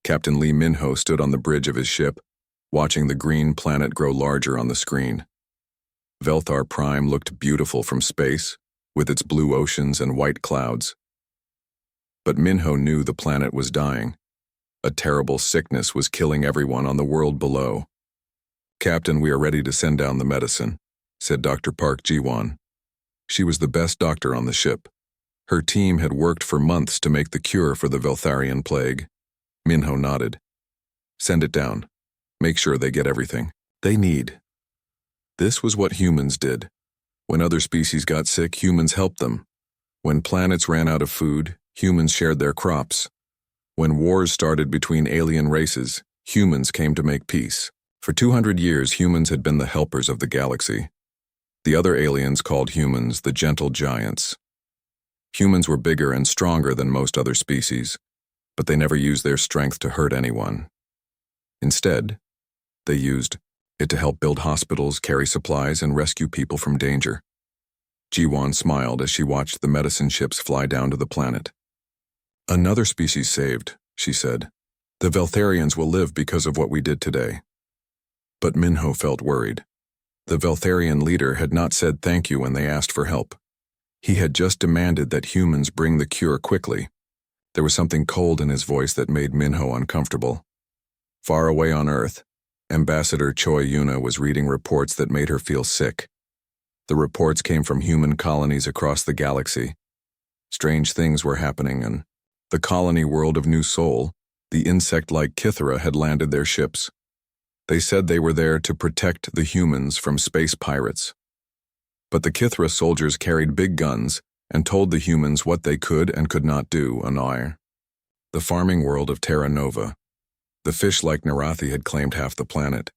Captain Lee Minho stood on the bridge of his ship, watching the green planet grow larger on the screen. Velthar Prime looked beautiful from space, with its blue oceans and white clouds. But Minho knew the planet was dying. A terrible sickness was killing everyone on the world below. "Captain, we are ready to send down the medicine," said Dr. Park Ji-won. She was the best doctor on the ship. Her team had worked for months to make the cure for the Veltharian plague. Minho nodded. "Send it down. Make sure they get everything they need." This was what humans did. When other species got sick, humans helped them. When planets ran out of food, humans shared their crops. When wars started between alien races, humans came to make peace. For 200 years, humans had been the helpers of the galaxy. The other aliens called humans the gentle giants. Humans were bigger and stronger than most other species, but they never used their strength to hurt anyone. Instead, they used it to help build hospitals, carry supplies, and rescue people from danger. Ji-won smiled as she watched the medicine ships fly down to the planet. "Another species saved," she said. "The Veltharians will live because of what we did today." But Minho felt worried. The Veltharian leader had not said thank you when they asked for help. He had just demanded that humans bring the cure quickly. There was something cold in his voice that made Minho uncomfortable. Far away on Earth, Ambassador Choi Yuna was reading reports that made her feel sick. The reports came from human colonies across the galaxy. Strange things were happening, and the colony world of New Sol, the insect-like Kithara, had landed their ships. They said they were there to protect the humans from space pirates. But the Kithara soldiers carried big guns and told the humans what they could and could not do on Air. The farming world of Terra Nova. The fish-like Narathi had claimed half the planet.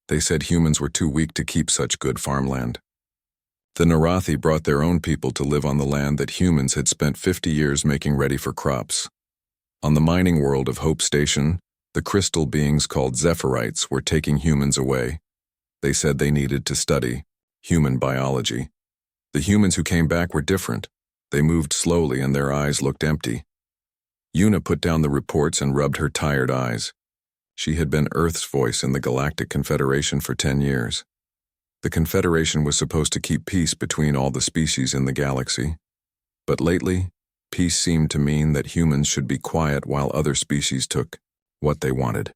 They said humans were too weak to keep such good farmland. The Narathi brought their own people to live on the land that humans had spent 50 years making ready for crops. On the mining world of Hope Station, the crystal beings called Zephyrite were taking humans away. They said they needed to study human biology. The humans who came back were different. They moved slowly and their eyes looked empty. Yuna put down the reports and rubbed her tired eyes. She had been Earth's voice in the Galactic Confederation for 10 years. The Confederation was supposed to keep peace between all the species in the galaxy. But lately, peace seemed to mean that humans should be quiet while other species took what they wanted.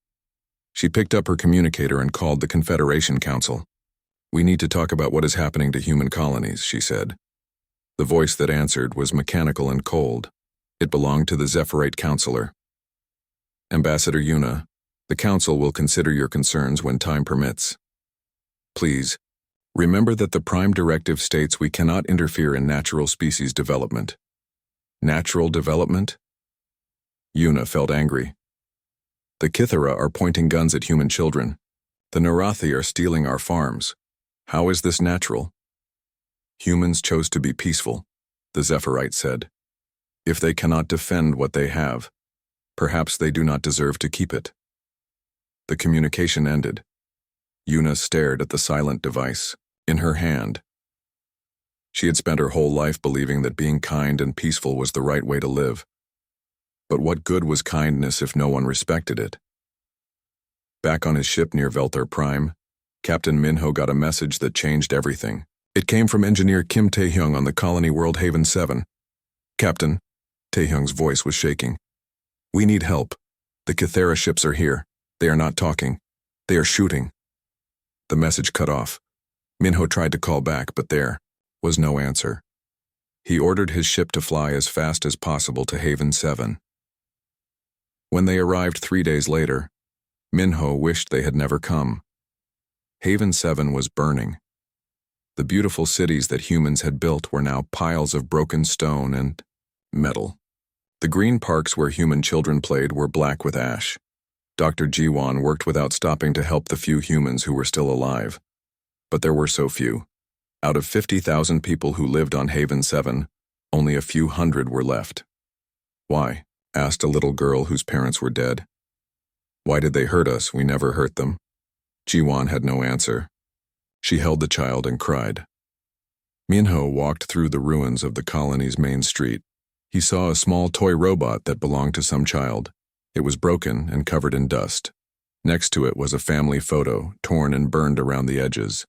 She picked up her communicator and called the Confederation Council. "We need to talk about what is happening to human colonies," she said. The voice that answered was mechanical and cold. It belonged to the Zephyrite counselor. "Ambassador Yuna, the Council will consider your concerns when time permits. Please, remember that the Prime Directive states we cannot interfere in natural species development." Natural development? Yuna felt angry. "The Kithara are pointing guns at human children. The Narathi are stealing our farms. How is this natural?" "Humans chose to be peaceful," the Zephyrite said. "If they cannot defend what they have, perhaps they do not deserve to keep it." The communication ended. Yuna stared at the silent device in her hand. She had spent her whole life believing that being kind and peaceful was the right way to live. But what good was kindness if no one respected it? Back on his ship near Velthar Prime, Captain Minho got a message that changed everything. It came from engineer Kim Taehyung on the colony world Haven 7. "Captain," Taehyung's voice was shaking. "We need help. The Kithara ships are here. They are not talking. They are shooting." The message cut off. Minho tried to call back, but there was no answer. He ordered his ship to fly as fast as possible to Haven 7. When they arrived 3 days later, Minho wished they had never come. Haven 7 was burning. The beautiful cities that humans had built were now piles of broken stone and metal. The green parks where human children played were black with ash. Dr. Ji-won worked without stopping to help the few humans who were still alive. But there were so few. Out of 50,000 people who lived on Haven 7, only a few hundred were left. "Why?" asked a little girl whose parents were dead. "Why did they hurt us? We never hurt them." Ji-won had no answer. She held the child and cried. Minho walked through the ruins of the colony's main street. He saw a small toy robot that belonged to some child. It was broken and covered in dust. Next to it was a family photo, torn and burned around the edges.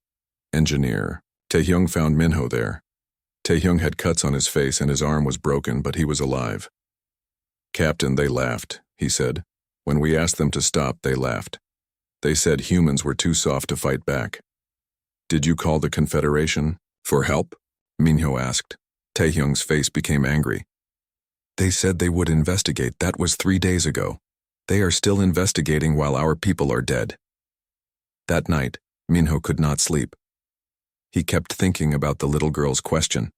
Engineer. Taehyung found Minho there. Taehyung had cuts on his face and his arm was broken, but he was alive. "Captain, they laughed," he said. "When we asked them to stop, they laughed. They said humans were too soft to fight back." "Did you call the Confederation for help?" Minho asked. Taehyung's face became angry. "They said they would investigate. That was 3 days ago. They are still investigating while our people are dead." That night, Minho could not sleep. He kept thinking about the little girl's question.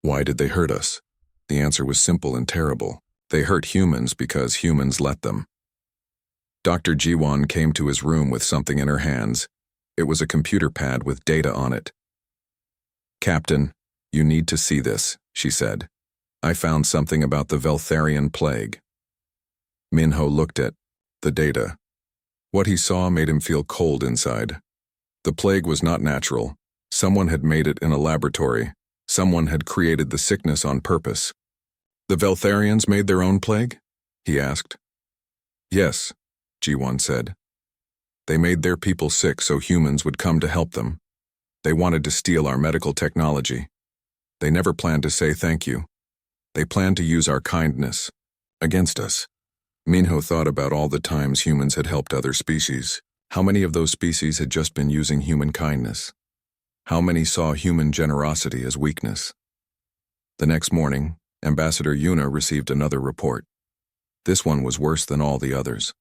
Why did they hurt us? The answer was simple and terrible. They hurt humans because humans let them. Dr. Jiwon came to his room with something in her hands. It was a computer pad with data on it. "Captain, you need to see this," she said. "I found something about the Veltharian plague." Minho looked at the data. What he saw made him feel cold inside. The plague was not natural. Someone had made it in a laboratory. Someone had created the sickness on purpose. "The Veltharians made their own plague?" he asked. "Yes," Jiwon said. "They made their people sick so humans would come to help them. They wanted to steal our medical technology. They never planned to say thank you. They planned to use our kindness against us." Minho thought about all the times humans had helped other species. How many of those species had just been using human kindness? How many saw human generosity as weakness? The next morning, Ambassador Yuna received another report. This one was worse than all the others.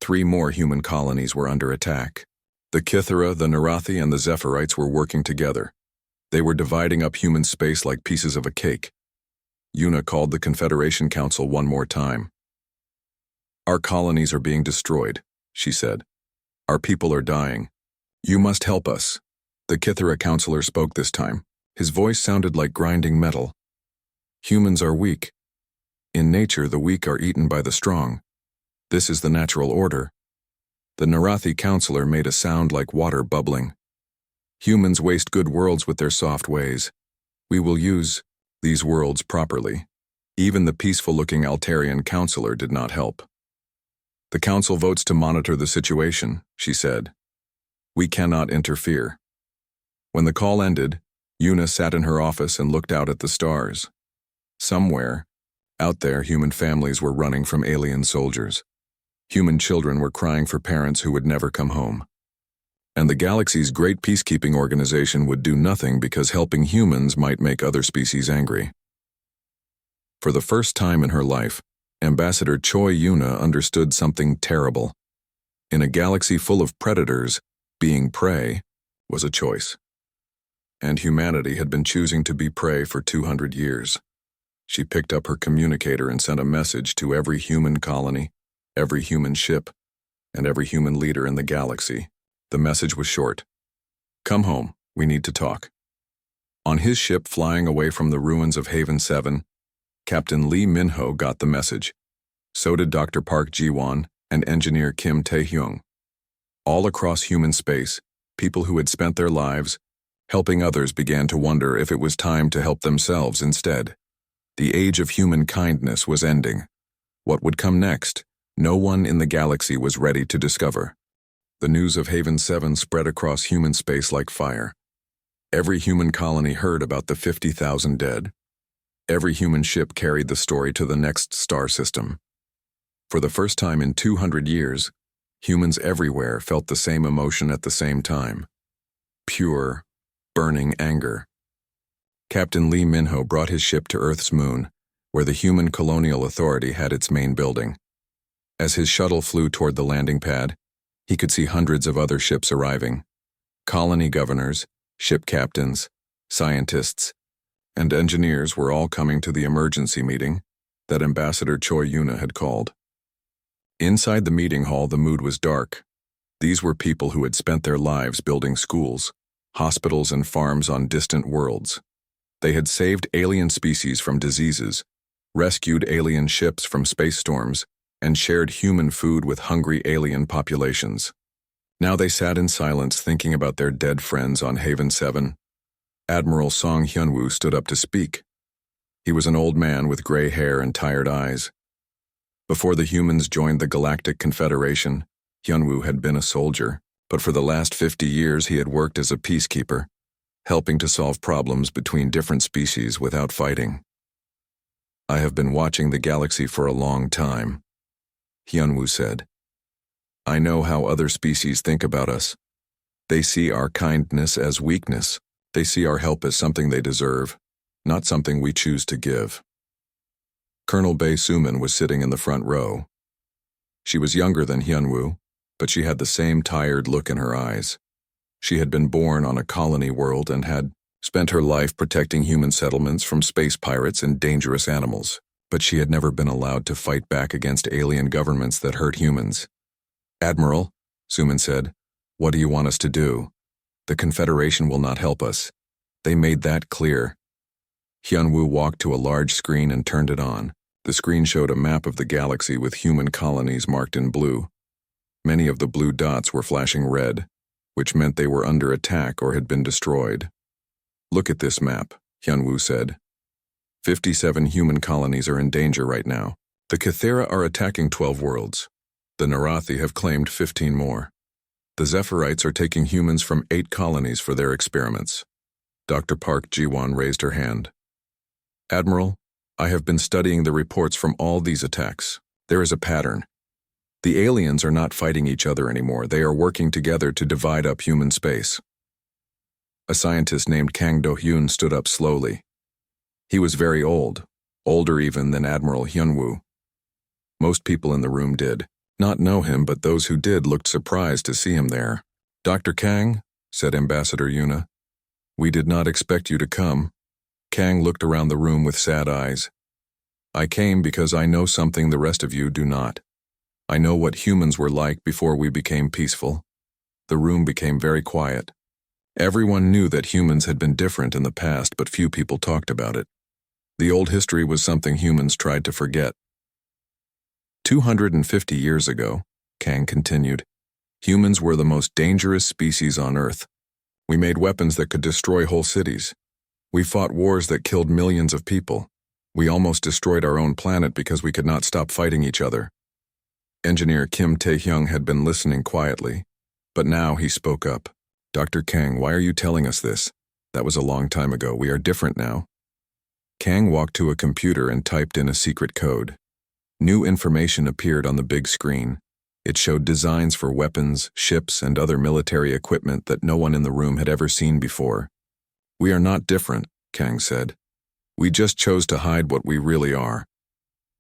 3 more human colonies were under attack. The Kithara, the Narathi, and the Zephyrite were working together. They were dividing up human space like pieces of a cake. Yuna called the Confederation Council one more time. "Our colonies are being destroyed," she said. "Our people are dying. You must help us." The Kithara counselor spoke this time. His voice sounded like grinding metal. "Humans are weak. In nature, the weak are eaten by the strong. This is the natural order." The Narathi counselor made a sound like water bubbling. "Humans waste good worlds with their soft ways. We will use these worlds properly." Even the peaceful-looking Altarian counselor did not help. "The council votes to monitor the situation," she said. "We cannot interfere." When the call ended, Yuna sat in her office and looked out at the stars. Somewhere, out there, human families were running from alien soldiers. Human children were crying for parents who would never come home. And the galaxy's great peacekeeping organization would do nothing because helping humans might make other species angry. For the first time in her life, Ambassador Choi Yuna understood something terrible. In a galaxy full of predators, being prey was a choice. And humanity had been choosing to be prey for 200 years. She picked up her communicator and sent a message to every human colony, every human ship, and every human leader in the galaxy. The message was short. "Come home, we need to talk." On his ship flying away from the ruins of Haven 7, Captain Lee Minho got the message. So did Dr. Park Jiwon and Engineer Kim Tae-hyung. All across human space, people who had spent their lives helping others began to wonder if it was time to help themselves instead. The age of human kindness was ending. What would come next? No one in the galaxy was ready to discover. The news of Haven 7 spread across human space like fire. Every human colony heard about the 50,000 dead. Every human ship carried the story to the next star system. For the first time in 200 years, humans everywhere felt the same emotion at the same time. Pure, burning anger. Captain Lee Minho brought his ship to Earth's moon, where the Human Colonial Authority had its main building. As his shuttle flew toward the landing pad, he could see hundreds of other ships arriving. Colony governors, ship captains, scientists, and engineers were all coming to the emergency meeting that Ambassador Choi Yuna had called. Inside the meeting hall, the mood was dark. These were people who had spent their lives building schools, hospitals, and farms on distant worlds. They had saved alien species from diseases, rescued alien ships from space storms, and shared human food with hungry alien populations. Now they sat in silence thinking about their dead friends on Haven 7. Admiral Song Hyunwoo stood up to speak. He was an old man with gray hair and tired eyes. Before the humans joined the Galactic Confederation, Hyunwoo had been a soldier, but for the last 50 years he had worked as a peacekeeper, helping to solve problems between different species without fighting. I have been watching the galaxy for a long time, Hyunwoo said. I know how other species think about us. They see our kindness as weakness. They see our help as something they deserve, not something we choose to give. Colonel Bae Suman was sitting in the front row. She was younger than Hyunwoo, but she had the same tired look in her eyes. She had been born on a colony world and had spent her life protecting human settlements from space pirates and dangerous animals, but she had never been allowed to fight back against alien governments that hurt humans. Admiral, Suman said, what do you want us to do? The Confederation will not help us. They made that clear. Hyunwoo walked to a large screen and turned it on. The screen showed a map of the galaxy with human colonies marked in blue. Many of the blue dots were flashing red, which meant they were under attack or had been destroyed. Look at this map, Hyunwoo said. 57 human colonies are in danger right now. The Cathera are attacking 12 worlds. The Narathi have claimed 15 more. The Zephyrite are taking humans from 8 colonies for their experiments. Dr. Park Ji-won raised her hand. Admiral, I have been studying the reports from all these attacks. There is a pattern. The aliens are not fighting each other anymore. They are working together to divide up human space. A scientist named Kang Do-hyun stood up slowly. He was very old, older even than Admiral Hyunwoo. Most people in the room did not know him, but those who did looked surprised to see him there. Dr. Kang, said Ambassador Yuna, we did not expect you to come. Kang looked around the room with sad eyes. I came because I know something the rest of you do not. I know what humans were like before we became peaceful. The room became very quiet. Everyone knew that humans had been different in the past, but few people talked about it. The old history was something humans tried to forget. 250 years ago, Kang continued, humans were the most dangerous species on Earth. We made weapons that could destroy whole cities. We fought wars that killed millions of people. We almost destroyed our own planet because we could not stop fighting each other. Engineer Kim Tae-hyung had been listening quietly, but now he spoke up. Dr. Kang, why are you telling us this? That was a long time ago. We are different now. Kang walked to a computer and typed in a secret code. New information appeared on the big screen. It showed designs for weapons, ships, and other military equipment that no one in the room had ever seen before. We are not different, Kang said. We just chose to hide what we really are.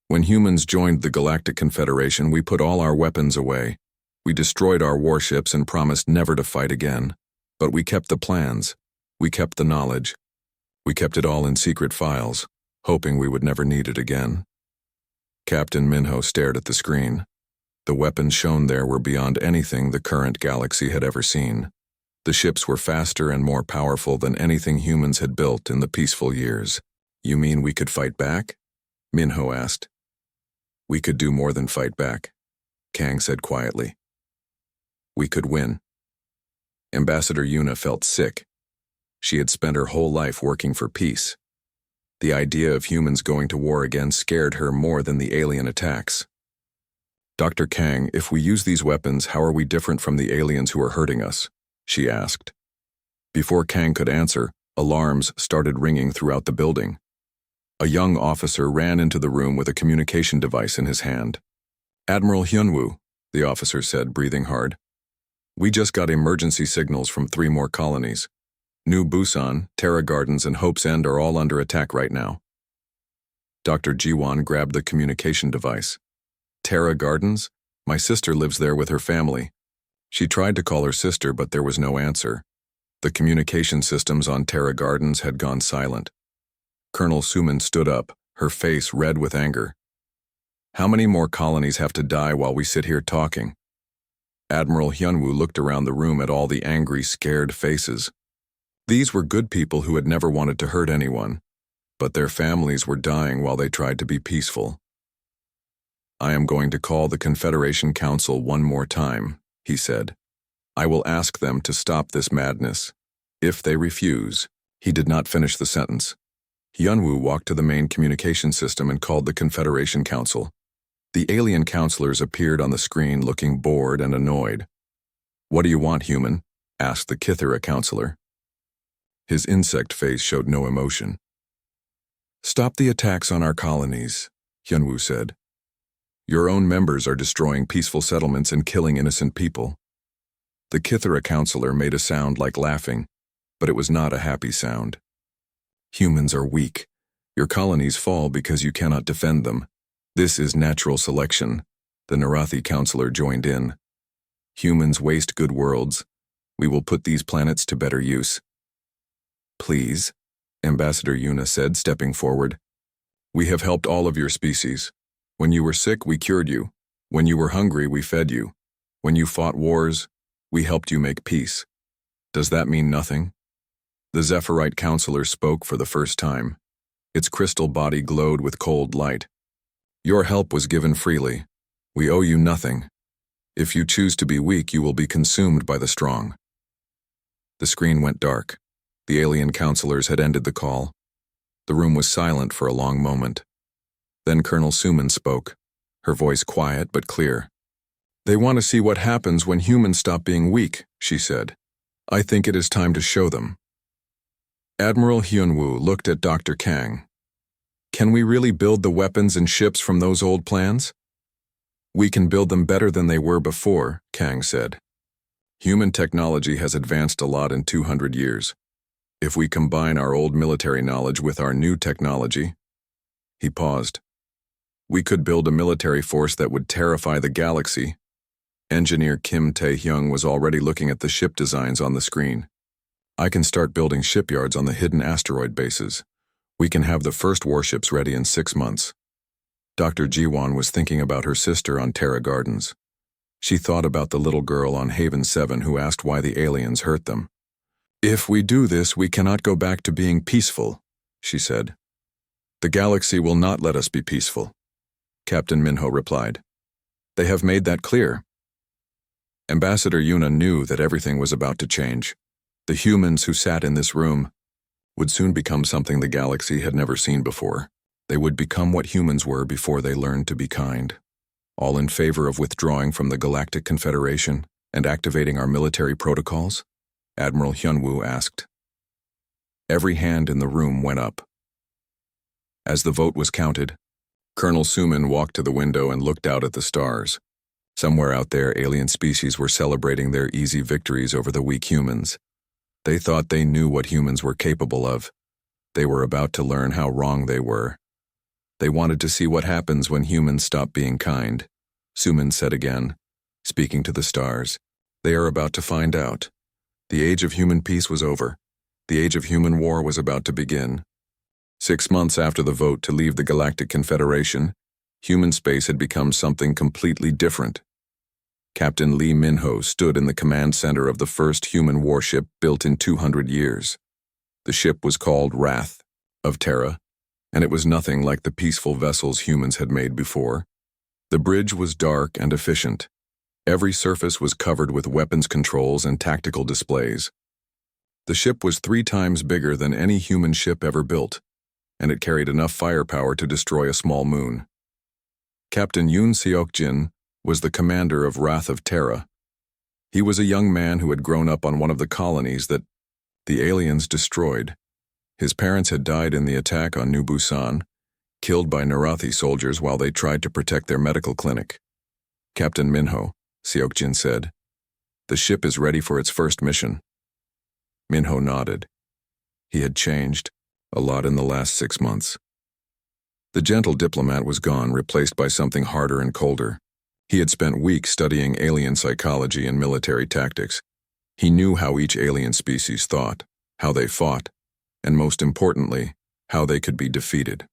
When humans joined the Galactic Confederation, we put all our weapons away. We destroyed our warships and promised never to fight again. But we kept the plans. We kept the knowledge. We kept it all in secret files, hoping we would never need it again. Captain Minho stared at the screen. The weapons shown there were beyond anything the current galaxy had ever seen. The ships were faster and more powerful than anything humans had built in the peaceful years. You mean we could fight back? Minho asked. We could do more than fight back, Kang said quietly. We could win. Ambassador Yuna felt sick. She had spent her whole life working for peace. The idea of humans going to war again scared her more than the alien attacks. Dr. Kang, if we use these weapons, how are we different from the aliens who are hurting us? She asked. Before Kang could answer, alarms started ringing throughout the building. A young officer ran into the room with a communication device in his hand. Admiral Hyunwoo, the officer said, breathing hard. We just got emergency signals from 3 more colonies. New Busan, Terra Gardens, and Hope's End are all under attack right now. Dr. Ji-won grabbed the communication device. Terra Gardens? My sister lives there with her family. She tried to call her sister, but there was no answer. The communication systems on Terra Gardens had gone silent. Colonel Suman stood up, her face red with anger. How many more colonies have to die while we sit here talking? Admiral Hyunwoo looked around the room at all the angry, scared faces. These were good people who had never wanted to hurt anyone, but their families were dying while they tried to be peaceful. I am going to call the Confederation Council one more time, he said. I will ask them to stop this madness. If they refuse, he did not finish the sentence. Hyunwoo walked to the main communication system and called the Confederation Council. The alien counselors appeared on the screen looking bored and annoyed. "What do you want, human?" asked the Kithera counselor. His insect face showed no emotion. "Stop the attacks on our colonies," Hyunwoo said. "Your own members are destroying peaceful settlements and killing innocent people." The Kithera counselor made a sound like laughing, but it was not a happy sound. "Humans are weak. Your colonies fall because you cannot defend them. This is natural selection." The Narathi counselor joined in. "Humans waste good worlds. We will put these planets to better use." "Please," Ambassador Yuna said, stepping forward. "We have helped all of your species. When you were sick, we cured you. When you were hungry, we fed you. When you fought wars, we helped you make peace. Does that mean nothing?" The Zephyrite counselor spoke for the first time. Its crystal body glowed with cold light. "Your help was given freely. We owe you nothing. If you choose to be weak, you will be consumed by the strong." The screen went dark. The alien counselors had ended the call. The room was silent for a long moment. Then Colonel Suman spoke, her voice quiet but clear. "They want to see what happens when humans stop being weak," she said. "I think it is time to show them." Admiral Hyunwoo looked at Dr. Kang. "Can we really build the weapons and ships from those old plans?" "We can build them better than they were before," Kang said. "Human technology has advanced a lot in 200 years. If we combine our old military knowledge with our new technology..." He paused. "We could build a military force that would terrify the galaxy." Engineer Kim Tae-hyung was already looking at the ship designs on the screen. "I can start building shipyards on the hidden asteroid bases. We can have the first warships ready in 6 months." Dr. Jiwon was thinking about her sister on Terra Gardens. She thought about the little girl on Haven 7 who asked why the aliens hurt them. "If we do this, we cannot go back to being peaceful," she said. "The galaxy will not let us be peaceful," Captain Minho replied. "They have made that clear." Ambassador Yuna knew that everything was about to change. The humans who sat in this room would soon become something the galaxy had never seen before. They would become what humans were before they learned to be kind. All in favor of withdrawing from the Galactic Confederation and activating our military protocols? Admiral Hyunwoo asked. Every hand in the room went up. As the vote was counted, Colonel Suman walked to the window and looked out at the stars. Somewhere out there, alien species were celebrating their easy victories over the weak humans. They thought they knew what humans were capable of. They were about to learn how wrong they were. They wanted to see what happens when humans stop being kind. Suman said again, speaking to the stars. They are about to find out. The age of human peace was over. The age of human war was about to begin. 6 months after the vote to leave the Galactic Confederation, human space had become something completely different. Captain Lee Minho stood in the command center of the first human warship built in 200 years. The ship was called Wrath of Terra, and it was nothing like the peaceful vessels humans had made before. The bridge was dark and efficient. Every surface was covered with weapons controls and tactical displays. The ship was 3 times bigger than any human ship ever built, and it carried enough firepower to destroy a small moon. Captain Yoon Seok-jin was the commander of Wrath of Terra. He was a young man who had grown up on one of the colonies that the aliens destroyed. His parents had died in the attack on New Busan, killed by Narathi soldiers while they tried to protect their medical clinic. "Captain Minho," Seok-jin said, "the ship is ready for its first mission." Minho nodded. He had changed a lot in the last 6 months. The gentle diplomat was gone, replaced by something harder and colder. He had spent weeks studying alien psychology and military tactics. He knew how each alien species thought, how they fought, and most importantly, how they could be defeated.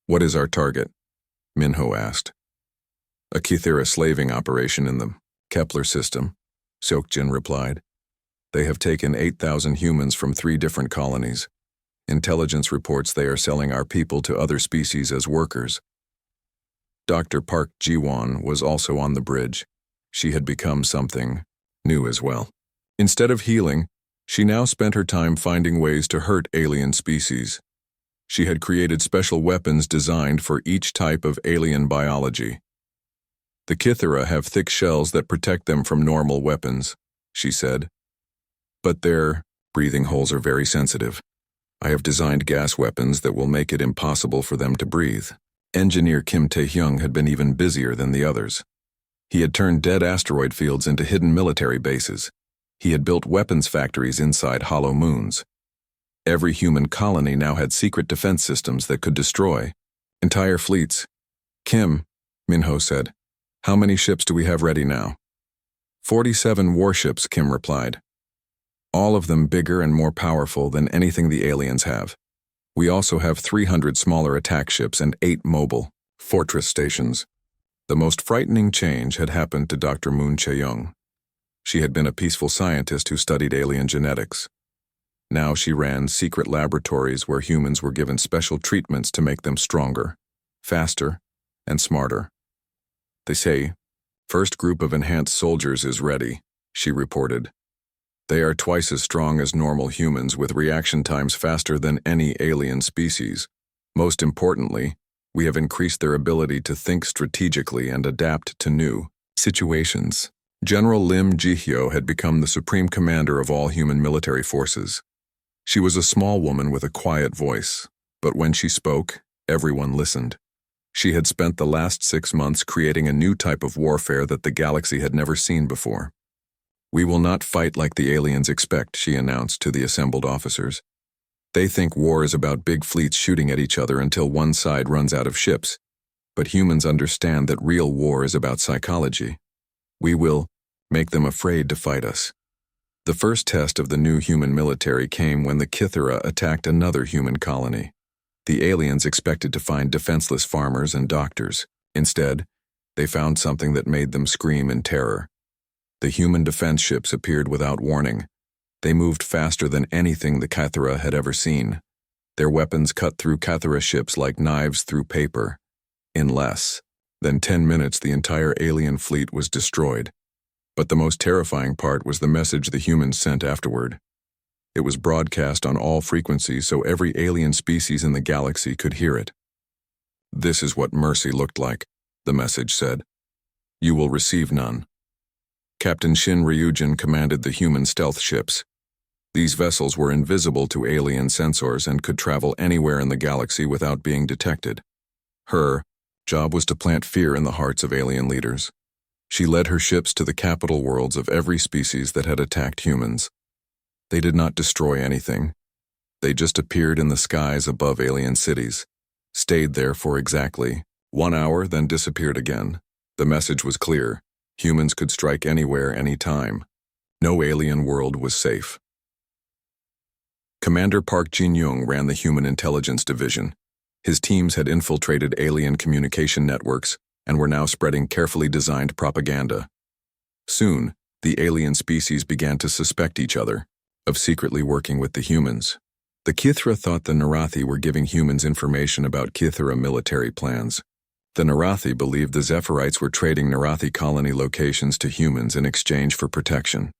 "What is our target?" Minho asked. "A Kithera slaving operation in the Kepler system," Seok-jin replied. "They have taken 8,000 humans from 3 different colonies. Intelligence reports they are selling our people to other species as workers." Dr. Park Ji-won was also on the bridge. She had become something new as well. Instead of healing, she now spent her time finding ways to hurt alien species. She had created special weapons designed for each type of alien biology. The Kythera have thick shells that protect them from normal weapons, she said. But their breathing holes are very sensitive. I have designed gas weapons that will make it impossible for them to breathe. Engineer Kim Tae-hyung had been even busier than the others. He had turned dead asteroid fields into hidden military bases. He had built weapons factories inside hollow moons. Every human colony now had secret defense systems that could destroy entire fleets. Kim, Minho said, how many ships do we have ready now? 47 warships, Kim replied. All of them bigger and more powerful than anything the aliens have. We also have 300 smaller attack ships and 8 mobile fortress stations. The most frightening change had happened to Dr. Moon Chae-young. She had been a peaceful scientist who studied alien genetics. Now she ran secret laboratories where humans were given special treatments to make them stronger, faster, and smarter. They say, first group of enhanced soldiers is ready, she reported. They are twice as strong as normal humans with reaction times faster than any alien species. Most importantly, we have increased their ability to think strategically and adapt to new situations. General Lim Ji-hyo had become the supreme commander of all human military forces. She was a small woman with a quiet voice, but when she spoke, everyone listened. She had spent the last 6 months creating a new type of warfare that the galaxy had never seen before. We will not fight like the aliens expect, she announced to the assembled officers. They think war is about big fleets shooting at each other until one side runs out of ships. But humans understand that real war is about psychology. We will make them afraid to fight us. The first test of the new human military came when the Kythera attacked another human colony. The aliens expected to find defenseless farmers and doctors. Instead, they found something that made them scream in terror. The human defense ships appeared without warning. They moved faster than anything the Kythera had ever seen. Their weapons cut through Kythera ships like knives through paper. In less than 10 minutes, the entire alien fleet was destroyed. But the most terrifying part was the message the humans sent afterward. It was broadcast on all frequencies so every alien species in the galaxy could hear it. This is what mercy looked like, the message said. You will receive none. Captain Shin Ryujin commanded the human stealth ships. These vessels were invisible to alien sensors and could travel anywhere in the galaxy without being detected. Her job was to plant fear in the hearts of alien leaders. She led her ships to the capital worlds of every species that had attacked humans. They did not destroy anything. They just appeared in the skies above alien cities, stayed there for exactly 1 hour, then disappeared again. The message was clear. Humans could strike anywhere, anytime. No alien world was safe. Commander Park Jin-young ran the Human Intelligence Division. His teams had infiltrated alien communication networks and were now spreading carefully designed propaganda. Soon, the alien species began to suspect each other of secretly working with the humans. The Kythera thought the Narathi were giving humans information about Kythera military plans. The Narathi believed the Zephirites were trading Narathi colony locations to humans in exchange for protection.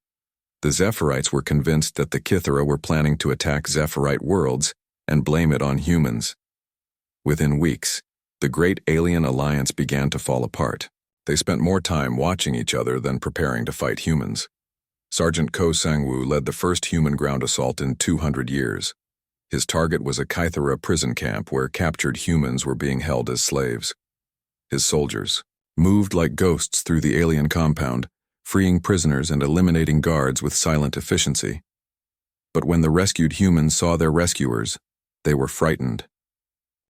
The Zephirites were convinced that the Kythera were planning to attack Zephirite worlds and blame it on humans. Within weeks, the great alien alliance began to fall apart. They spent more time watching each other than preparing to fight humans. Sergeant Ko Sang-woo led the first human ground assault in 200 years. His target was a Kythera prison camp where captured humans were being held as slaves. His soldiers moved like ghosts through the alien compound, freeing prisoners and eliminating guards with silent efficiency. But when the rescued humans saw their rescuers, they were frightened.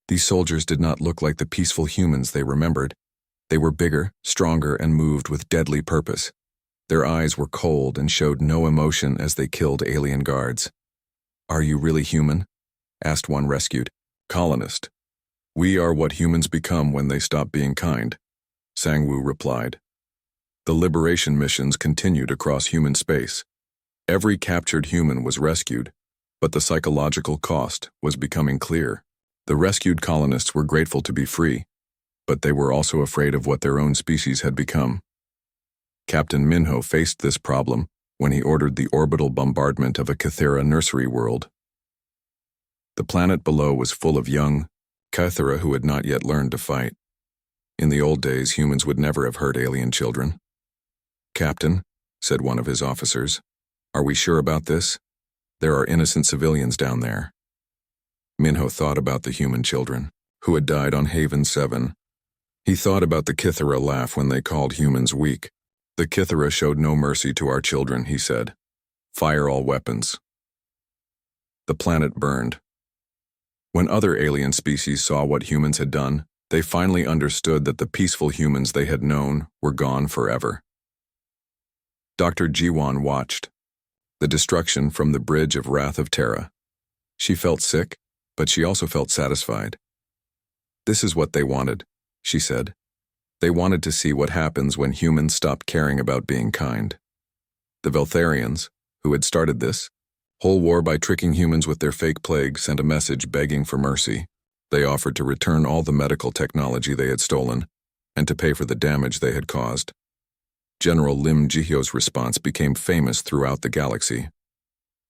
These soldiers did not look like the peaceful humans they remembered. They were bigger, stronger, and moved with deadly purpose. Their eyes were cold and showed no emotion as they killed alien guards. "Are you really human?" asked one rescued colonist. "We are what humans become when they stop being kind," Sang-woo replied. The liberation missions continued across human space. Every captured human was rescued, but the psychological cost was becoming clear. The rescued colonists were grateful to be free, but they were also afraid of what their own species had become. Captain Minho faced this problem when he ordered the orbital bombardment of a Kythera nursery world. The planet below was full of young Kythera who had not yet learned to fight. In the old days, humans would never have hurt alien children. "Captain," said one of his officers, "are we sure about this? There are innocent civilians down there." Minho thought about the human children who had died on Haven 7. He thought about the Kythera laugh when they called humans weak. "The Kythera showed no mercy to our children," he said. "Fire all weapons." The planet burned. When other alien species saw what humans had done, they finally understood that the peaceful humans they had known were gone forever. Dr. Jiwan watched the destruction from the bridge of Wrath of Terra. She felt sick, but she also felt satisfied. "This is what they wanted," she said. "They wanted to see what happens when humans stop caring about being kind." The Veltharians, who had started this whole war by tricking humans with their fake plague, sent a message begging for mercy. They offered to return all the medical technology they had stolen and to pay for the damage they had caused. General Lim Jihyo's response became famous throughout the galaxy.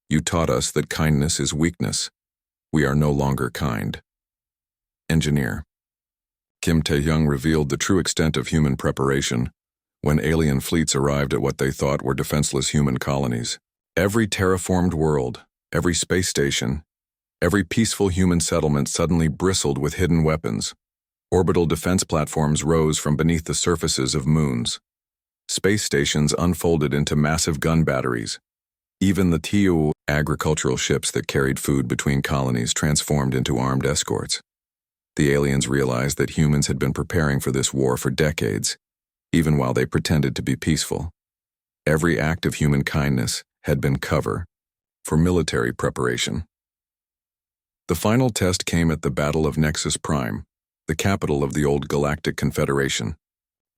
"You taught us that kindness is weakness. We are no longer kind." Engineer Kim Tae-young revealed the true extent of human preparation when alien fleets arrived at what they thought were defenseless human colonies. Every terraformed world, every space station, every peaceful human settlement suddenly bristled with hidden weapons. Orbital defense platforms rose from beneath the surfaces of moons. Space stations unfolded into massive gun batteries. Even the TU agricultural ships that carried food between colonies transformed into armed escorts. The aliens realized that humans had been preparing for this war for decades, even while they pretended to be peaceful. Every act of human kindness had been cover for military preparation. The final test came at the Battle of Nexus Prime, the capital of the old Galactic Confederation.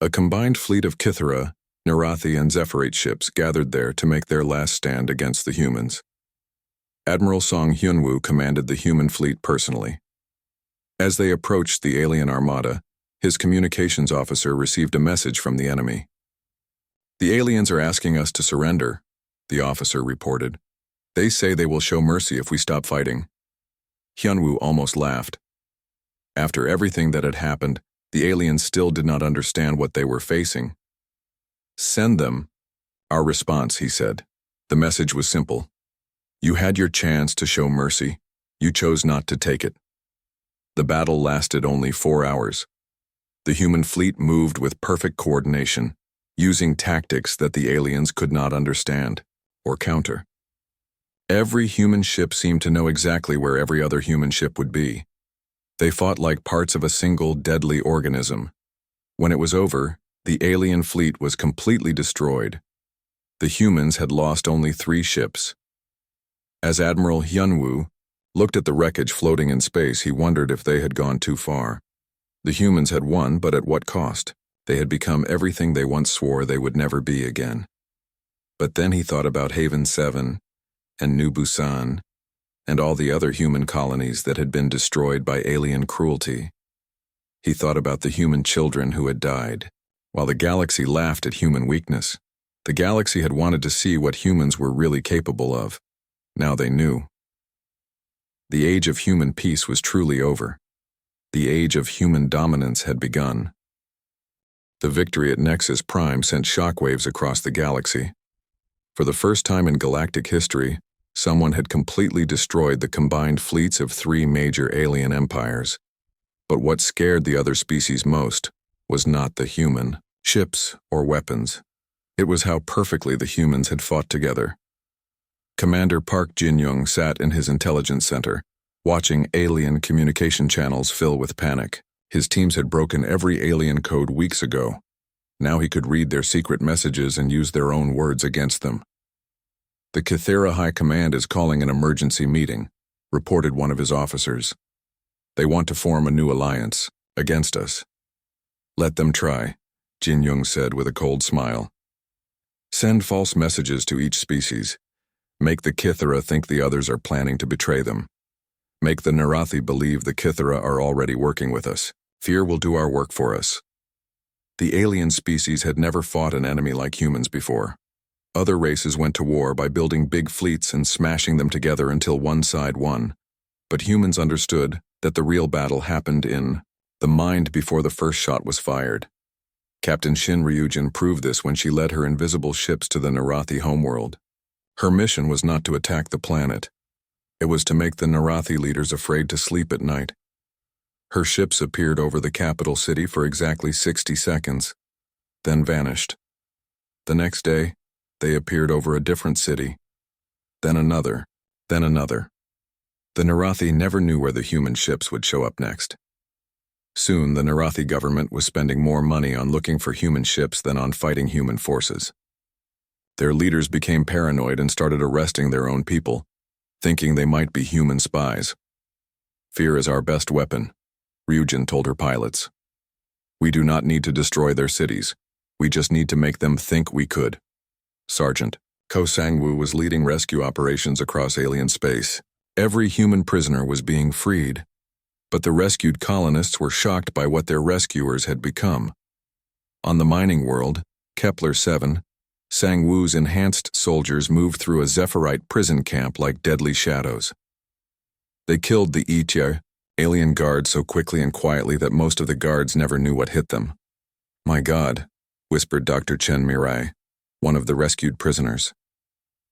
A combined fleet of Kythera, Narathi, and Zephyrate ships gathered there to make their last stand against the humans. Admiral Song Hyunwoo commanded the human fleet personally. As they approached the alien armada, his communications officer received a message from the enemy. "The aliens are asking us to surrender," the officer reported. "They say they will show mercy if we stop fighting." Hyunwoo almost laughed. After everything that had happened, the aliens still did not understand what they were facing. "Send them our response," he said. The message was simple. "You had your chance to show mercy. You chose not to take it." The battle lasted only 4 hours. The human fleet moved with perfect coordination, using tactics that the aliens could not understand or counter. Every human ship seemed to know exactly where every other human ship would be. They fought like parts of a single deadly organism. When it was over, the alien fleet was completely destroyed. The humans had lost only 3 ships. As Admiral Hyunwoo looked at the wreckage floating in space, he wondered if they had gone too far. The humans had won, but at what cost? They had become everything they once swore they would never be again. But then he thought about Haven 7 and New Busan and all the other human colonies that had been destroyed by alien cruelty. He thought about the human children who had died. While the galaxy laughed at human weakness, the galaxy had wanted to see what humans were really capable of. Now they knew. The age of human peace was truly over. The age of human dominance had begun. The victory at Nexus Prime sent shockwaves across the galaxy. For the first time in galactic history, someone had completely destroyed the combined fleets of 3 major alien empires. But what scared the other species most was not the human ships or weapons. It was how perfectly the humans had fought together. Commander Park Jin-young sat in his intelligence center, watching alien communication channels fill with panic. His teams had broken every alien code weeks ago. Now he could read their secret messages and use their own words against them. "The Kythera High Command is calling an emergency meeting," reported one of his officers. "They want to form a new alliance against us." "Let them try," Jin-young said with a cold smile. "Send false messages to each species. Make the Kythera think the others are planning to betray them. Make the Narathi believe the Kythera are already working with us. Fear will do our work for us." The alien species had never fought an enemy like humans before. Other races went to war by building big fleets and smashing them together until one side won. But humans understood that the real battle happened in the mind before the first shot was fired. Captain Shin Ryujin proved this when she led her invisible ships to the Narathi homeworld. Her mission was not to attack the planet. It was to make the Narathi leaders afraid to sleep at night. Her ships appeared over the capital city for exactly 60 seconds, then vanished. The next day, they appeared over a different city, then another, then another. The Narathi never knew where the human ships would show up next. Soon, the Narathi government was spending more money on looking for human ships than on fighting human forces. Their leaders became paranoid and started arresting their own people, thinking they might be human spies. "Fear is our best weapon," Ryujin told her pilots. "We do not need to destroy their cities. We just need to make them think we could." Sergeant Ko Sang-woo was leading rescue operations across alien space. Every human prisoner was being freed, but the rescued colonists were shocked by what their rescuers had become. On the mining world, Kepler-7, Sang-woo's enhanced soldiers moved through a Zephyrite prison camp like deadly shadows. They killed the HFY alien guards so quickly and quietly that most of the guards never knew what hit them. "My God," whispered Dr. Chen Mirai, one of the rescued prisoners.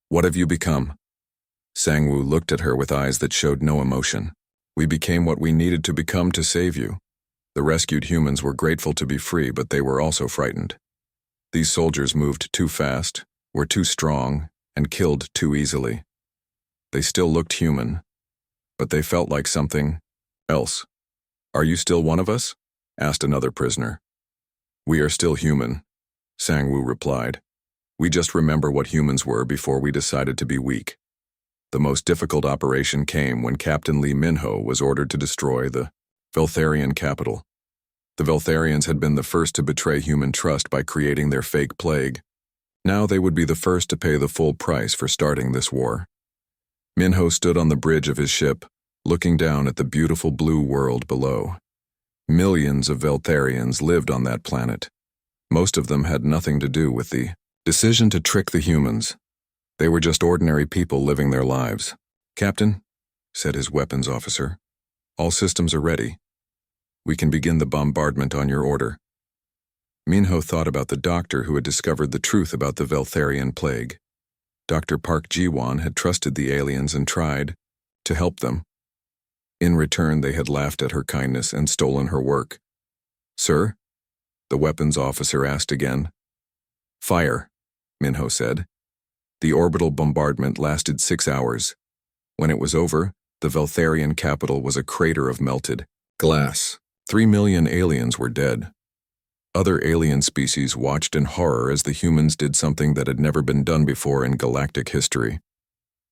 "What have you become?" Sang-woo looked at her with eyes that showed no emotion. "We became what we needed to become to save you." The rescued humans were grateful to be free, but they were also frightened. These soldiers moved too fast, were too strong, and killed too easily. They still looked human, but they felt like something else. "Are you still one of us?" asked another prisoner. "We are still human," Sang-woo replied. "We just remember what humans were before we decided to be weak." The most difficult operation came when Captain Lee Min-ho was ordered to destroy the Veltharian capital. The Veltharians had been the first to betray human trust by creating their fake plague. Now they would be the first to pay the full price for starting this war. Min-ho stood on the bridge of his ship, looking down at the beautiful blue world below. Millions of Veltharians lived on that planet. Most of them had nothing to do with the decision to trick the humans. They were just ordinary people living their lives. "Captain," said his weapons officer, "all systems are ready. We can begin the bombardment on your order." Min-ho thought about the doctor who had discovered the truth about the Veltharian plague. Dr. Park Ji-won had trusted the aliens and tried to help them. In return, they had laughed at her kindness and stolen her work. "Sir?" the weapons officer asked again. "Fire," Min-ho said. The orbital bombardment lasted 6 hours. When it was over, the Veltharian capital was a crater of melted glass. 3 million aliens were dead. Other alien species watched in horror as the humans did something that had never been done before in galactic history.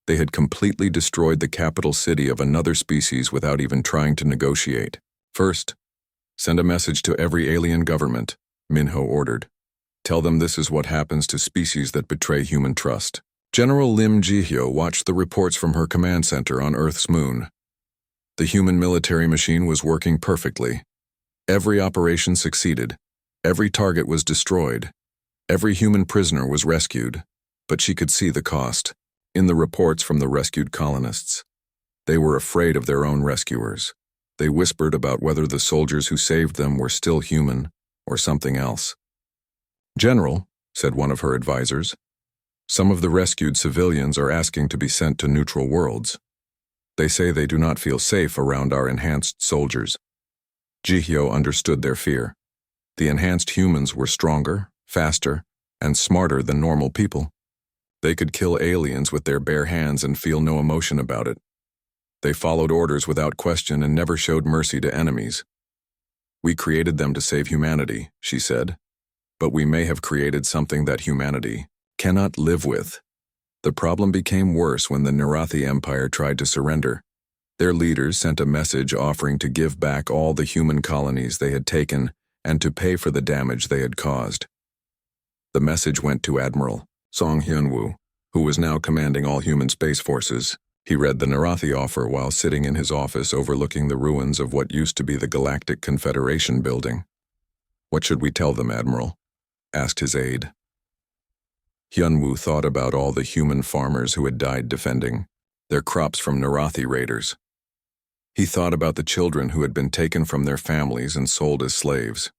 They had completely destroyed the capital city of another species without even trying to negotiate. "First, send a message to every alien government," Min-ho ordered. "Tell them this is what happens to species that betray human trust." General Lim Ji-hyo watched the reports from her command center on Earth's moon. The human military machine was working perfectly. Every operation succeeded. Every target was destroyed. Every human prisoner was rescued. But she could see the cost in the reports from the rescued colonists. They were afraid of their own rescuers. They whispered about whether the soldiers who saved them were still human or something else. "General," said one of her advisors, "some of the rescued civilians are asking to be sent to neutral worlds. They say they do not feel safe around our enhanced soldiers." Ji-hyo understood their fear. The enhanced humans were stronger, faster, and smarter than normal people. They could kill aliens with their bare hands and feel no emotion about it. They followed orders without question and never showed mercy to enemies. "We created them to save humanity," she said. "But we may have created something that humanity cannot live with." The problem became worse when the Narathi Empire tried to surrender. Their leaders sent a message offering to give back all the human colonies they had taken and to pay for the damage they had caused. The message went to Admiral Song Hyun-woo, who was now commanding all human space forces. He read the Narathi offer while sitting in his office overlooking the ruins of what used to be the Galactic Confederation building. "What should we tell them, Admiral?" asked his aide. Hyun-woo thought about all the human farmers who had died defending their crops from Narathi raiders. He thought about the children who had been taken from their families and sold as slaves.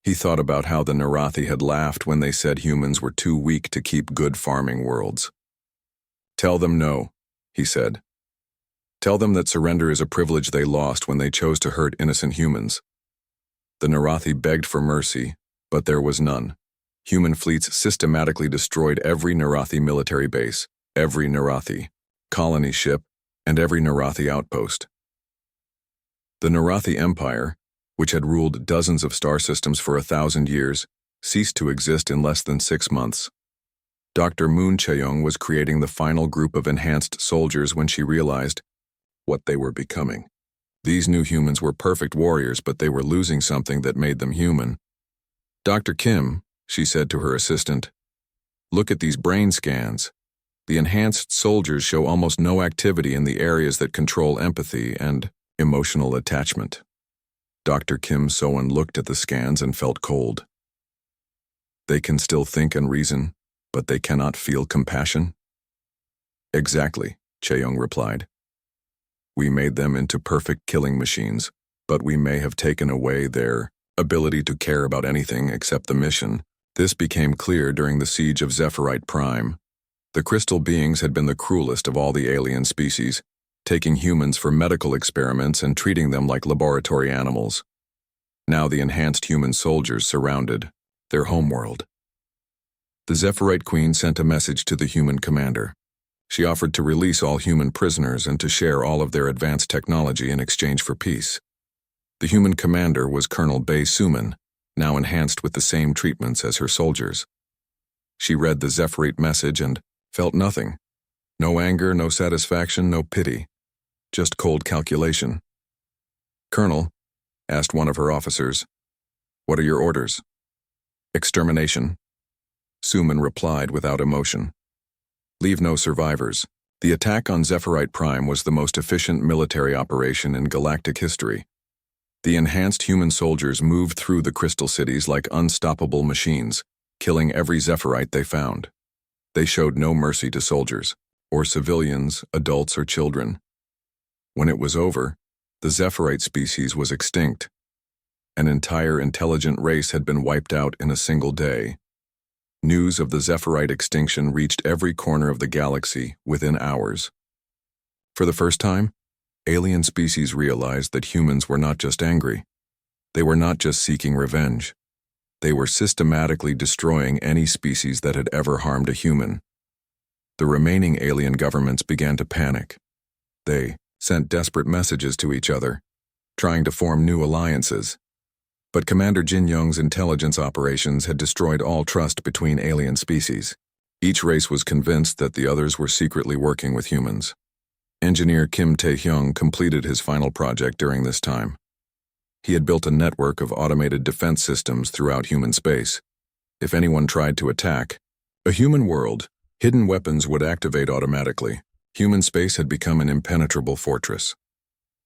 He thought about how the Narathi had laughed when they said humans were too weak to keep good farming worlds. "Tell them no," he said. "Tell them that surrender is a privilege they lost when they chose to hurt innocent humans." The Narathi begged for mercy, but there was none. Human fleets systematically destroyed every Narathi military base, every Narathi colony ship, and every Narathi outpost. The Narathi Empire, which had ruled dozens of star systems for 1,000 years, ceased to exist in less than 6 months. Dr. Moon Cheong was creating the final group of enhanced soldiers when she realized what they were becoming. These new humans were perfect warriors, but they were losing something that made them human. "Dr. Kim," she said to her assistant, "look at these brain scans. The enhanced soldiers show almost no activity in the areas that control empathy and emotional attachment." Dr. Kim So-eun looked at the scans and felt cold. "They can still think and reason, but they cannot feel compassion?" "Exactly," Cheong replied. "We made them into perfect killing machines, but we may have taken away their ability to care about anything except the mission." This became clear during the siege of Zephyrite Prime. The crystal beings had been the cruelest of all the alien species, taking humans for medical experiments and treating them like laboratory animals. Now the enhanced human soldiers surrounded their homeworld. The Zephyrite Queen sent a message to the human commander. She offered to release all human prisoners and to share all of their advanced technology in exchange for peace. The human commander was Colonel Bae Suman, now enhanced with the same treatments as her soldiers. She read the Zephyrite message and felt nothing. No anger, no satisfaction, no pity. Just cold calculation. "Colonel," asked one of her officers, "what are your orders?" "Extermination." Suman replied without emotion. "Leave no survivors." The attack on Zephyrite Prime was the most efficient military operation in galactic history. The enhanced human soldiers moved through the crystal cities like unstoppable machines, killing every Zephyrite they found. They showed no mercy to soldiers, or civilians, adults, or children. When it was over, the Zephyrite species was extinct. An entire intelligent race had been wiped out in a single day. News of the Zephyrite extinction reached every corner of the galaxy within hours. For the first time, alien species realized that humans were not just angry. They were not just seeking revenge. They were systematically destroying any species that had ever harmed a human. The remaining alien governments began to panic. They sent desperate messages to each other, trying to form new alliances. But Commander Jin Young's intelligence operations had destroyed all trust between alien species. Each race was convinced that the others were secretly working with humans. Engineer Kim Tae-hyung completed his final project during this time. He had built a network of automated defense systems throughout human space. If anyone tried to attack a human world, hidden weapons would activate automatically. Human space had become an impenetrable fortress.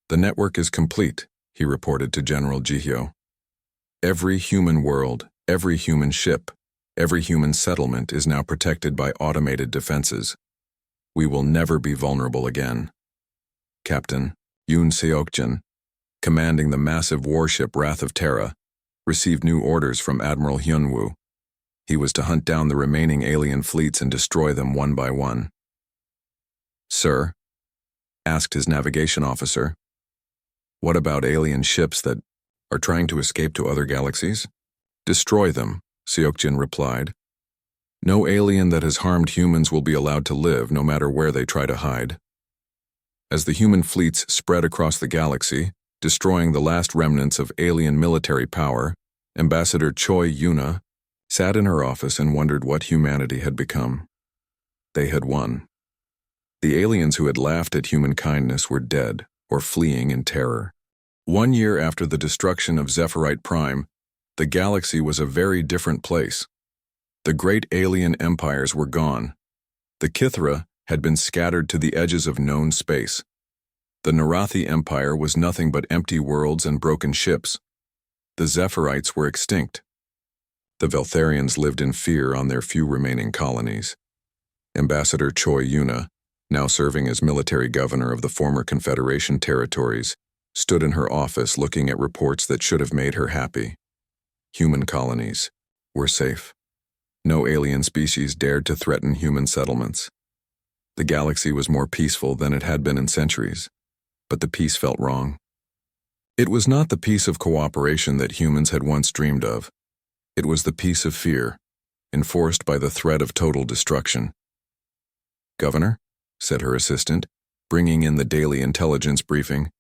"The network is complete," he reported to General Ji-hyo. "Every human world, every human ship, every human settlement is now protected by automated defenses. We will never be vulnerable again." Captain Yoon Seok-jin, commanding the massive warship Wrath of Terra, received new orders from Admiral Hyun-woo. He was to hunt down the remaining alien fleets and destroy them one by one. "Sir," asked his navigation officer, "what about alien ships that are trying to escape to other galaxies?" "Destroy them," Seok-jin replied. "No alien that has harmed humans will be allowed to live, no matter where they try to hide." As the human fleets spread across the galaxy, destroying the last remnants of alien military power, Ambassador Choi Yuna sat in her office and wondered what humanity had become. They had won. The aliens who had laughed at human kindness were dead or fleeing in terror. 1 year after the destruction of Zephyrite Prime, the galaxy was a very different place. The great alien empires were gone. The Kithra had been scattered to the edges of known space. The Narathi Empire was nothing but empty worlds and broken ships. The Zephyrites were extinct. The Veltharians lived in fear on their few remaining colonies. Ambassador Choi Yuna now serving as military governor of the former Confederation territories, stood in her office looking at reports that should have made her happy. Human colonies were safe. No alien species dared to threaten human settlements. The galaxy was more peaceful than it had been in centuries, but the peace felt wrong. It was not the peace of cooperation that humans had once dreamed of. It was the peace of fear, enforced by the threat of total destruction. "Governor," said her assistant, bringing in the daily intelligence briefing,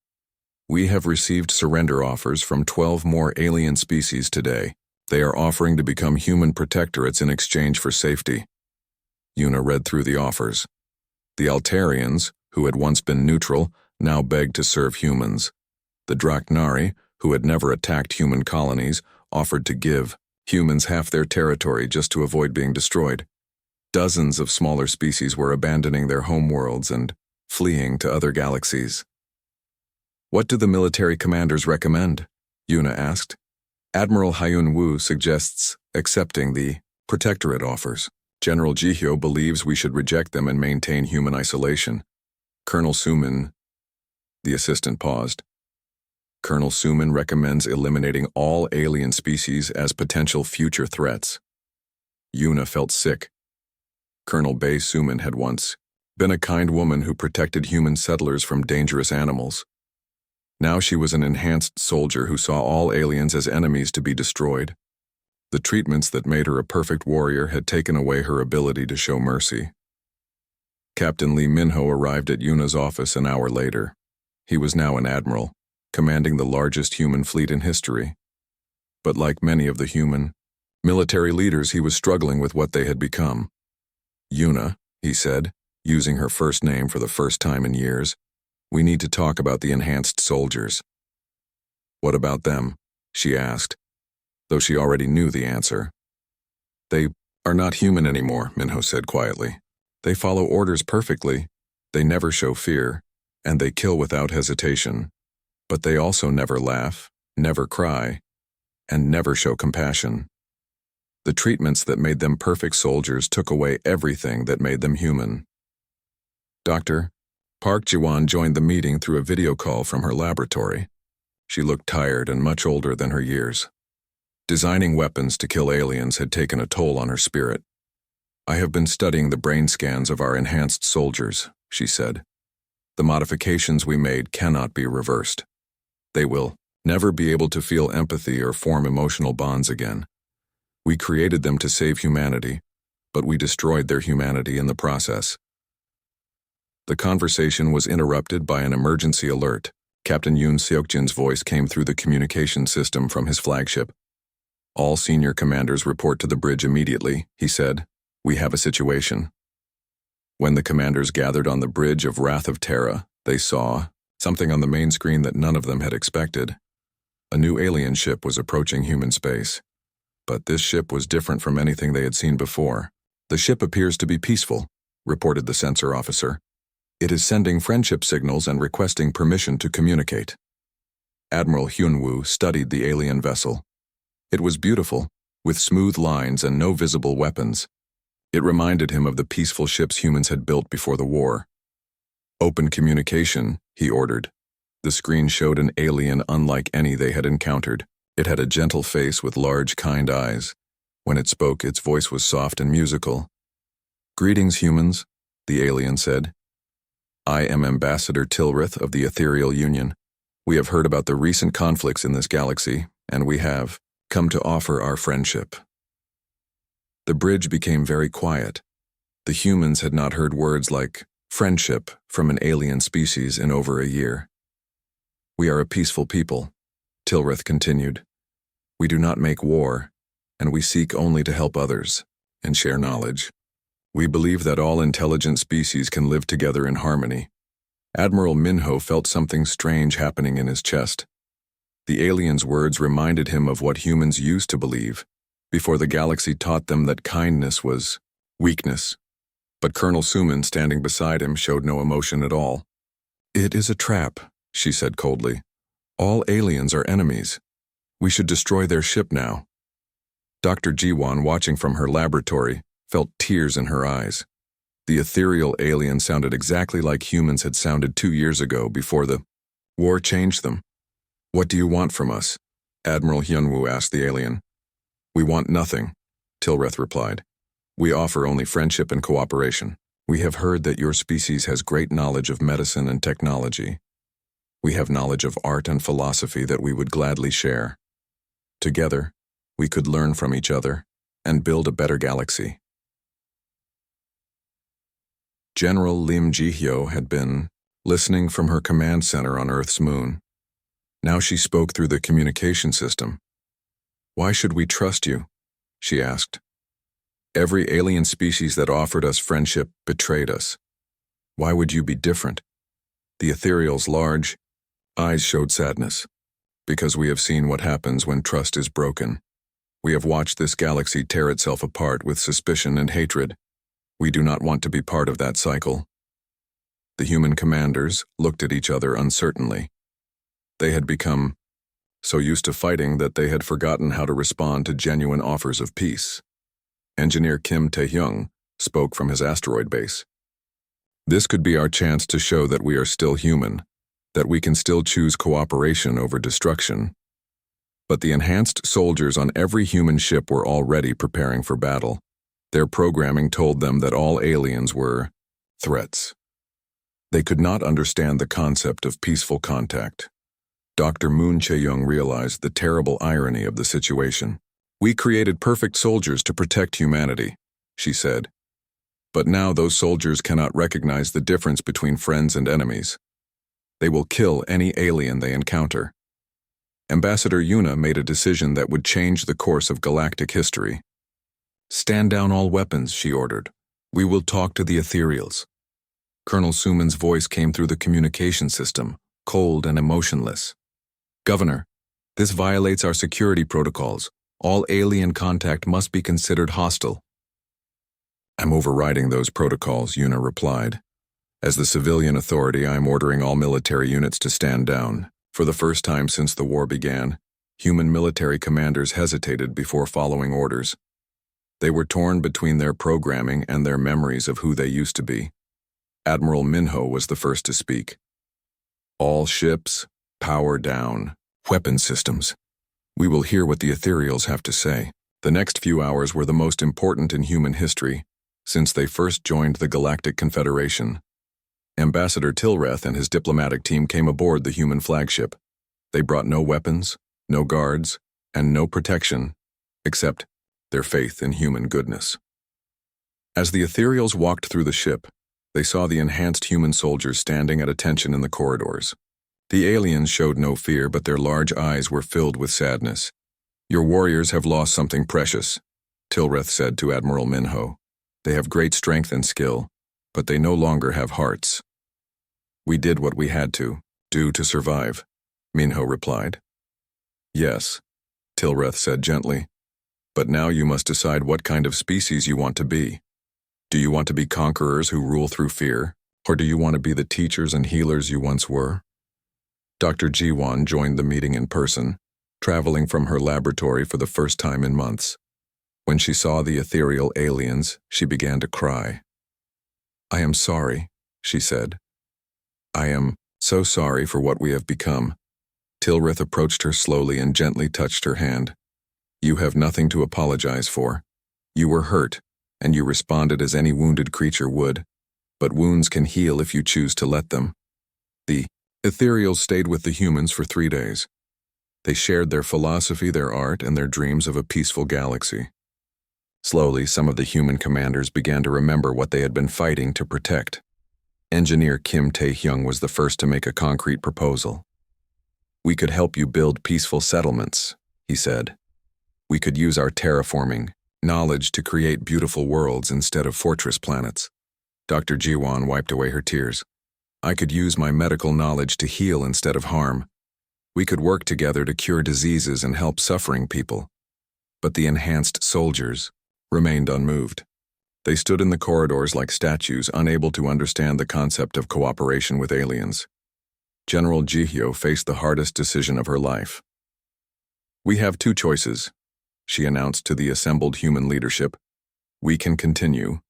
"we have received surrender offers from 12 more alien species today. They are offering to become human protectorates in exchange for safety." Yuna read through the offers. The Altarians, who had once been neutral, now begged to serve humans. The Draknari, who had never attacked human colonies, offered to give humans half their territory just to avoid being destroyed. Dozens of smaller species were abandoning their homeworlds and fleeing to other galaxies. "What do the military commanders recommend?" Yuna asked. Admiral Hyun Woo suggests accepting the protectorate offers. General Jihyo believes we should reject them and maintain human isolation. Colonel Suman, the assistant paused. Colonel Suman recommends eliminating all alien species as potential future threats. Yuna felt sick. Colonel Bae Suman had once been a kind woman who protected human settlers from dangerous animals. Now she was an enhanced soldier who saw all aliens as enemies to be destroyed. The treatments that made her a perfect warrior had taken away her ability to show mercy. Captain Lee Minho arrived at Yuna's office an hour later. He was now an admiral, commanding the largest human fleet in history. But like many of the human military leaders, he was struggling with what they had become. "Yuna," he said, using her first name for the first time in years, "we need to talk about the enhanced soldiers." "What about them?" she asked, though she already knew the answer. "They are not human anymore," Minho said quietly. "They follow orders perfectly, they never show fear, and they kill without hesitation. But they also never laugh, never cry, and never show compassion. The treatments that made them perfect soldiers took away everything that made them human." Dr. Park Jiwon joined the meeting through a video call from her laboratory. She looked tired and much older than her years. Designing weapons to kill aliens had taken a toll on her spirit. "I have been studying the brain scans of our enhanced soldiers," she said. "The modifications we made cannot be reversed. They will never be able to feel empathy or form emotional bonds again. We created them to save humanity, but we destroyed their humanity in the process." The conversation was interrupted by an emergency alert. Captain Yoon Seokjin's voice came through the communication system from his flagship. "All senior commanders report to the bridge immediately," he said. "We have a situation." When the commanders gathered on the bridge of Wrath of Terra, they saw something on the main screen that none of them had expected. A new alien ship was approaching human space. But this ship was different from anything they had seen before. "The ship appears to be peaceful," reported the sensor officer. "It is sending friendship signals and requesting permission to communicate." Admiral Hyunwoo studied the alien vessel. It was beautiful, with smooth lines and no visible weapons. It reminded him of the peaceful ships humans had built before the war. "Open communication," he ordered. The screen showed an alien unlike any they had encountered. It had a gentle face with large, kind eyes. When it spoke, its voice was soft and musical. "Greetings, humans," the alien said. "I am Ambassador Tilrith of the Ethereal Union. We have heard about the recent conflicts in this galaxy, and we have come to offer our friendship." The bridge became very quiet. The humans had not heard words like friendship from an alien species in over a year. "We are a peaceful people," Tilrith continued. "We do not make war, and we seek only to help others and share knowledge. We believe that all intelligent species can live together in harmony." Admiral Minho felt something strange happening in his chest. The alien's words reminded him of what humans used to believe, before the galaxy taught them that kindness was weakness. But Colonel Suman, standing beside him, showed no emotion at all. "It is a trap," she said coldly. "All aliens are enemies. We should destroy their ship now." Dr. Jiwon, watching from her laboratory, felt tears in her eyes. The ethereal alien sounded exactly like humans had sounded 2 years ago before the war changed them. "What do you want from us?" Admiral Hyunwoo asked the alien. "We want nothing," Tilreth replied. "We offer only friendship and cooperation. We have heard that your species has great knowledge of medicine and technology. We have knowledge of art and philosophy that we would gladly share. Together, we could learn from each other and build a better galaxy." General Lim Ji-hyo had been listening from her command center on Earth's moon. Now she spoke through the communication system. "Why should we trust you?" she asked. "Every alien species that offered us friendship betrayed us. Why would you be different?" The ethereal's large eyes showed sadness. "Because we have seen what happens when trust is broken. We have watched this galaxy tear itself apart with suspicion and hatred. We do not want to be part of that cycle." The human commanders looked at each other uncertainly. They had become so used to fighting that they had forgotten how to respond to genuine offers of peace. Engineer Kim Tae-hyung spoke from his asteroid base. "This could be our chance to show that we are still human, that we can still choose cooperation over destruction." But the enhanced soldiers on every human ship were already preparing for battle. Their programming told them that all aliens were threats. They could not understand the concept of peaceful contact. Dr. Moon Chae-young realized the terrible irony of the situation. "We created perfect soldiers to protect humanity," she said. "But now those soldiers cannot recognize the difference between friends and enemies. They will kill any alien they encounter." Ambassador Yuna made a decision that would change the course of galactic history. "Stand down all weapons," she ordered. "We will talk to the ethereals." Colonel Suman's voice came through the communication system, cold and emotionless. "Governor, this violates our security protocols. All alien contact must be considered hostile." "I'm overriding those protocols," Yuna replied. "As the civilian authority, I am ordering all military units to stand down." For the first time since the war began, human military commanders hesitated before following orders. They were torn between their programming and their memories of who they used to be. Admiral Minho was the first to speak. "All ships, power down. Weapon systems. We will hear what the ethereals have to say." The next few hours were the most important in human history since they first joined the Galactic Confederation. Ambassador Tilreth and his diplomatic team came aboard the human flagship. They brought no weapons, no guards, and no protection, except their faith in human goodness. As the ethereals walked through the ship, they saw the enhanced human soldiers standing at attention in the corridors. The aliens showed no fear, but their large eyes were filled with sadness. "Your warriors have lost something precious," Tilreth said to Admiral Minho. "They have great strength and skill, but they no longer have hearts." "We did what we had to do to survive," Minho replied. "Yes," Tilreth said gently, "but now you must decide what kind of species you want to be. Do you want to be conquerors who rule through fear, or do you want to be the teachers and healers you once were?" Dr. Ji-won joined the meeting in person, traveling from her laboratory for the first time in months. When she saw the ethereal aliens, she began to cry. "I am sorry," she said. "I am so sorry for what we have become." Tilreth approached her slowly and gently touched her hand. "You have nothing to apologize for. You were hurt, and you responded as any wounded creature would, but wounds can heal if you choose to let them." The ethereals stayed with the humans for 3 days. They shared their philosophy, their art, and their dreams of a peaceful galaxy. Slowly, some of the human commanders began to remember what they had been fighting to protect. Engineer Kim Tae-hyung was the first to make a concrete proposal. "We could help you build peaceful settlements," he said. "We could use our terraforming knowledge to create beautiful worlds instead of fortress planets." Dr. Ji-won wiped away her tears. "I could use my medical knowledge to heal instead of harm. We could work together to cure diseases and help suffering people." But the enhanced soldiers remained unmoved. They stood in the corridors like statues, unable to understand the concept of cooperation with aliens. General Ji-hyo faced the hardest decision of her life. "We have 2 choices," she announced to the assembled human leadership. "We can continue,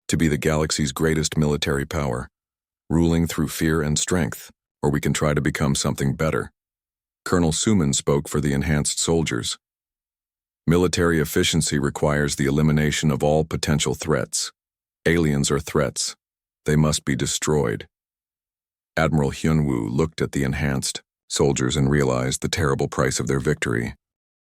to be the galaxy's greatest military power, ruling through fear and strength, or we can try to become something better. Colonel Suman spoke for the enhanced soldiers. Military efficiency requires the elimination of all potential threats. Aliens are threats. They must be destroyed. Admiral Hyunwoo looked at the enhanced soldiers and realized the terrible price of their victory.